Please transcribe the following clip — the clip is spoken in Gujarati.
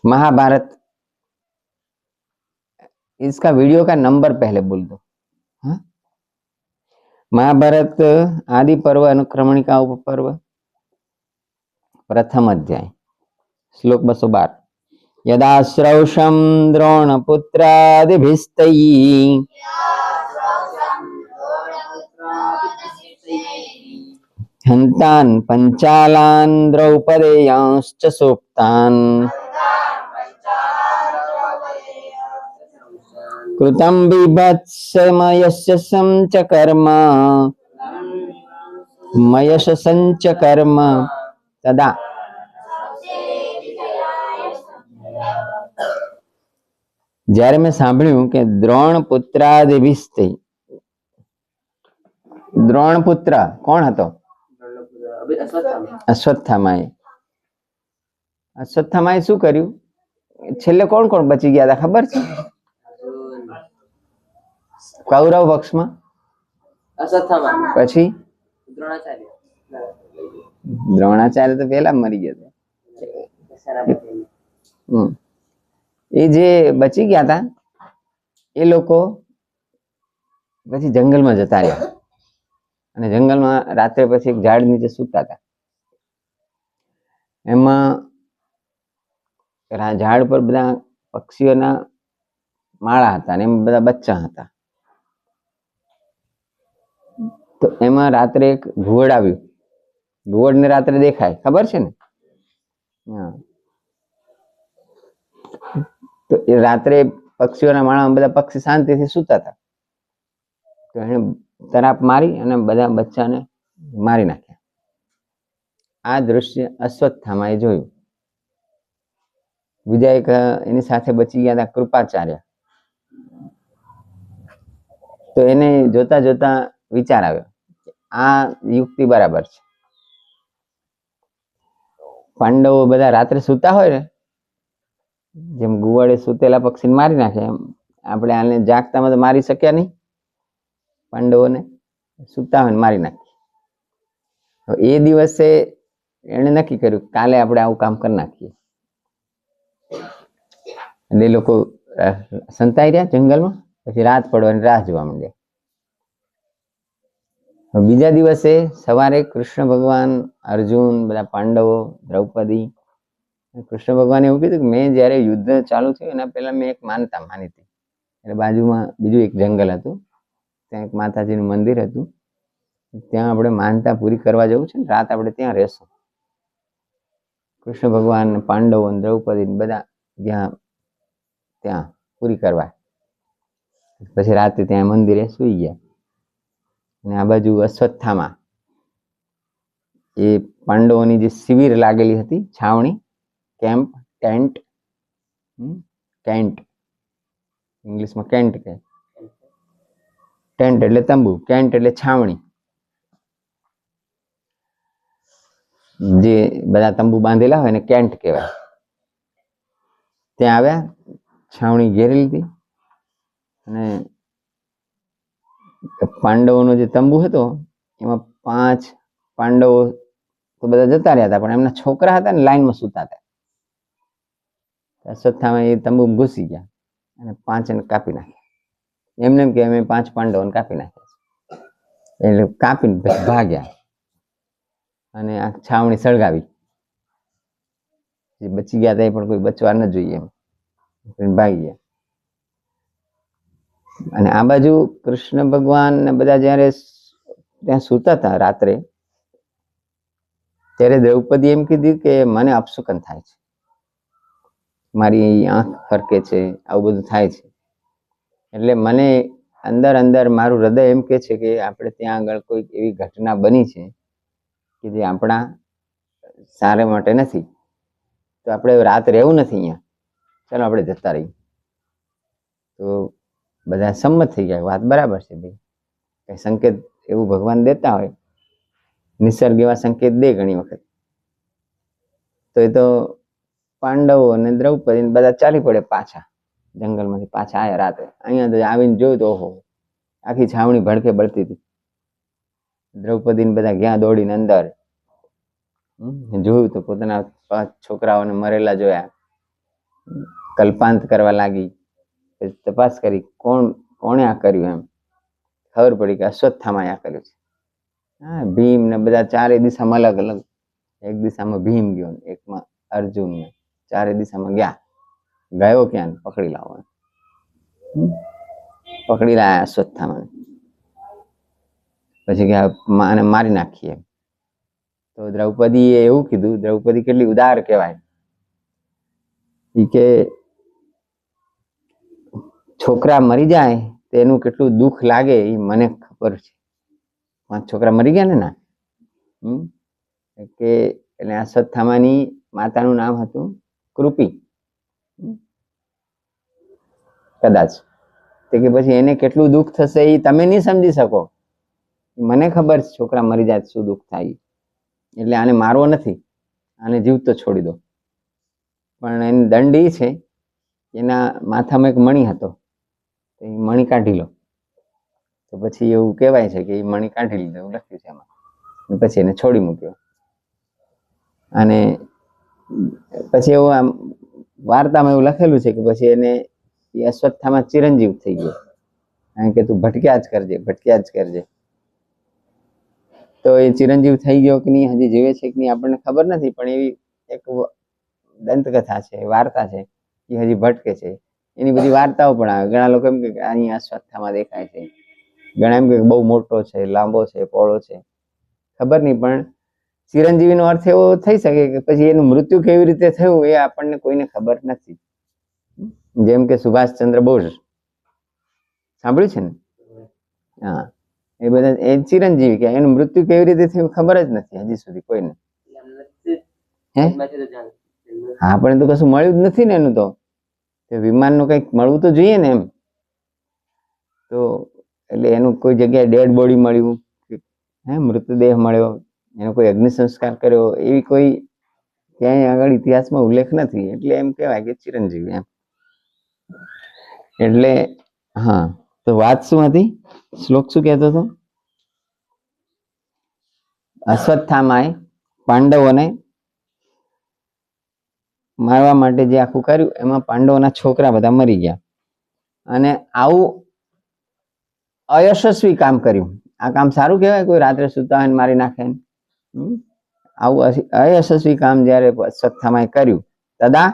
महाभारत, इसका वीडियो का नंबर पहले बोल दो। हाँ, महाभारत आदि पर्व अनुक्रमणिका उपपर्व प्रथम अध्याय श्लोक 212। यदा श्रौषं द्रोणपुत्रादिभिस्तैः हन्तान् पञ्चालान् द्रौपदेयांश्च सूक्तान् कृतं बिभत्समयस्य संचकर्म मयश संचकर्म तदा જ્યારે મેં સાંભળ્યું કે દ્રોણપુત્રાદિભિસ્તૈ, દ્રોણપુત્ર કોણ હતો? અશ્વત્થામાએ. અશ્વત્થામાએ શું કર્યું? છેલ્લે કોણ કોણ બચી ગયા હતા ખબર છે? કૌરવ પક્ષમાં અશ્વત્થામા, પછી દ્રોણાચાર્ય તો પેલા મરી ગયા હતા. એ જે બચી ગયા હતા એ લોકો પછી જંગલમાં જતા રહ્યા અને જંગલમાં રાત્રે પછી એક ઝાડ નીચે સૂતા હતા. એમાં ઝાડ પર બધા પક્ષીઓના માળા હતા અને એમાં બધા બચ્ચા હતા. તો એમાં રાત્રે એક ઘુવડ આવ્યું. ઘુવડ ને રાત્રે દેખાય, ખબર છે ને? હા. તો એ રાત્રે પક્ષીઓના માળામાં બધા પક્ષી શાંતિથી સૂતા હતા. તો એને તરાપ મારી અને બધા બચ્ચાને મારી નાખ્યા. આ દ્રશ્ય અશ્વત્થામાએ જોયું. બીજા એક એની સાથે બચી ગયા હતા કૃપાચાર્ય. તો એને જોતા જોતા વિચાર આવ્યો આ યુક્તિ બરાબર છે. પાંડવો બધા રાત્રે સૂતા હોય ને, જેમ ગુવાડે સૂતેલા પક્ષીને મારી નાખે એમ આપણે આને જાગતામાં તો મારી શક્યા નહીં. પાંડવોને સૂતા હોય ને મારી નાખી. એ દિવસે એને નક્કી કર્યું કાલે આપણે આવું કામ કરી નાખીએ. એટલે એ લોકો સંતાઈ રહ્યા જંગલમાં. પછી રાત પડવાની રાહ જોવા માંડ્યા. બીજા દિવસે સવારે કૃષ્ણ ભગવાન, અર્જુન, બધા પાંડવો, દ્રૌપદી, કૃષ્ણ ભગવાને એવું કીધું કે મેં જયારે યુદ્ધ ચાલુ થયું એના પહેલા મેં એક માનતા માની હતી. એટલે બાજુમાં બીજું એક જંગલ હતું, ત્યાં એક માતાજીનું મંદિર હતું. ત્યાં આપણે માનતા પૂરી કરવા જવું છે ને, રાત આપણે ત્યાં રહેશું. કૃષ્ણ ભગવાન, પાંડવો, દ્રૌપદી બધા ત્યાં પૂરી કરવા. પછી રાતે ત્યાં મંદિરે સુઈ ગયા. અને આ બાજુ અશ્વત્થામા, એ પાંડવોની જે શિબિર લાગેલી હતી, છાવણી, કેમ્પ, ટેન્ટ, કેન્ટ ઇંગ્લિશમાં કેન્ટ કહે. ટેન્ટ એટલે તંબુ, કેન્ટ એટલે છાવણી. જે બધા તંબુ બાંધેલા હોય ને કેન્ટ કહેવાય. ત્યાં આવ્યા, છાવણી ઘેરી લીધી અને પાંડવોનો જે તંબુ હતો એમાં 5 પાંડવો તો બધા જતા રહ્યા હતા, પણ એમના છોકરા હતા ને લાઈનમાં સૂતા હતા. અશ્વત્થામા એ તંબુ ઘૂસી ગયા અને 5 કાપી નાખ્યા. એમને એમ કે અમે 5 પાંડવોને કાપી નાખ્યા. એટલે કાપીને ભાગ્યા અને આ છાવણી સળગાવી. જે બચી ગયા હતા એ પણ કોઈ બચવા ન જોઈએ એમ ભાગી ગયા. અને આ બાજુ કૃષ્ણ ભગવાન ને બધા જયારે ત્યાં સૂતા હતા રાત્રે, ત્યારે દ્રૌપદી એમ કીધું કે મને અપશુકન થાય છે, મારી આંખ ફરકે છે, આવું બધું થાય છે. એટલે મને અંદર અંદર મારું હૃદય એમ કે છે કે આપણે ત્યાં આગળ કોઈક એવી ઘટના બની છે કે જે આપણા સારા માટે નથી, તો આપણે રાત રહેવું નથી અહીંયા, ચાલો આપણે જતા રહીએ. તો બધા સંમત થઈ ગયા, વાત બરાબર છે ભાઈ. કઈ સંકેત એવું ભગવાન દેતા હોય, નિસર્ગ એવા સંકેત દે ઘણી વખત. તો એ તો પાંડવો અને દ્રૌપદી બધા ચાલી પડે પાછા, જંગલમાંથી પાછા આવ્યા રાતે. અહીંયા તો આવીને જોયું તો ઓહો, આખી છાવણી ભડકે બળતી હતી. દ્રૌપદીને બધા ગયા દોડીને અંદર, જોયું તો પોતાના 5 છોકરાઓને મરેલા જોયા. કલ્પાંત કરવા લાગી. પછી તપાસ કરી કોણે આ કર્યું, એમ ખબર પડી કે અશ્વત્થામાએ આ કર્યું છે. હા, ભીમ ને બધા ચારે દિશામાં અલગ અલગ, એક દિશામાં ભીમ ગયો, એકમાં અર્જુન ને, ચારે દિશામાં ગયા. ગયો ક્યાં? પકડી લાવો. પકડી લાયા અશ્વત્થામાને. પછી કે આને મારી નાખીએ. તો દ્રૌપદીએ એવું કીધું. દ્રૌપદી કેટલી ઉદાર કહેવાય. ઈ કે છોકરા મરી જાય તો એનું કેટલું દુઃખ લાગે એ મને ખબર છે. 5 છોકરા મરી ગયા ને ના, કે એટલે અશ્વત્થામાની માતાનું નામ હતું કૃપી કદાચ. તો કે પછી એને કેટલું દુઃખ થશે એ તમે નહીં સમજી શકો. મને ખબર છે છોકરા મરી જાય શું દુઃખ થાય. એટલે આને મારવો નથી, આને જીવતો છોડી દો. પણ એની દંડ એ છે, એના માથામાં એક મણી હતો, તો એ મણી કાઢી લો. તો પછી એવું કહેવાય છે કે એ મણી કાઢી લીધો, એવું લખ્યું છે એમાં. પછી એને છોડી મૂક્યો. અને પછી એવું આમ વાર્તામાં એવું લખેલું છે કે પછી એને એ અશ્વત્થામાં ચિરંજીવ થઈ ગયો, કારણ કે તું ભટક્યા જ કરજે. તો એ ચિરંજીવ થઈ ગયો કે નહીં, હજી જીવે છે કે નહીં આપણને ખબર નથી, પણ એવી એક દંતકથા છે, વાર્તા છે કે હજી ભટકે છે. એની બધી વાર્તાઓ પણ આવે. ઘણા લોકો એમ કે અહીં અશ્વત્થામાં દેખાય છે, ઘણા એમ કે બહુ મોટો છે, લાંબો છે, પહોળો છે. ખબર નહીં, પણ ચિરંજીવીનો અર્થ એવો થઈ શકે કે પછી એનું મૃત્યુ કેવી રીતે થયું એ આપણને કોઈને ખબર નથી. જેમ કે સુભાષચંદ્ર બોઝ સાંભળ્યું છે ને? હા, એ બધા એ ચિરંજીવી કે એનું મૃત્યુ કેવી રીતે થયું ખબર જ નથી હજી સુધી કોઈને. હા, પણ તો કશું મળ્યું જ નથી ને એનું. તો વિમાનનું કંઈક મળવું તો જોઈએ ને એમ. તો એટલે એનું કોઈ જગ્યાએ ડેડ બોડી મળ્યું, મૃતદેહ મળ્યો, એનો કોઈ અગ્નિ સંસ્કાર કર્યો, એવી કોઈ ક્યાંય આગળ ઇતિહાસમાં ઉલ્લેખ નથી. એટલે એમ કહેવાય કે ચિરંજીવી એમ. એટલે હા, તો વાત શું હતી? શ્લોક શું કહેતો હતો? અશ્વત્થામાએ પાંડવોને મારવા માટે જે આખું કર્યું એમાં પાંડવોના છોકરા બધા મરી ગયા. અને આવું અયશસ્વી કામ કર્યું. આ કામ સારું કહેવાય? કોઈ રાત્રે સુતા હોય મારી નાખે. આવું અયશસ્વી કામ જયારે અશ્વત્થામાએ કર્યું, તદા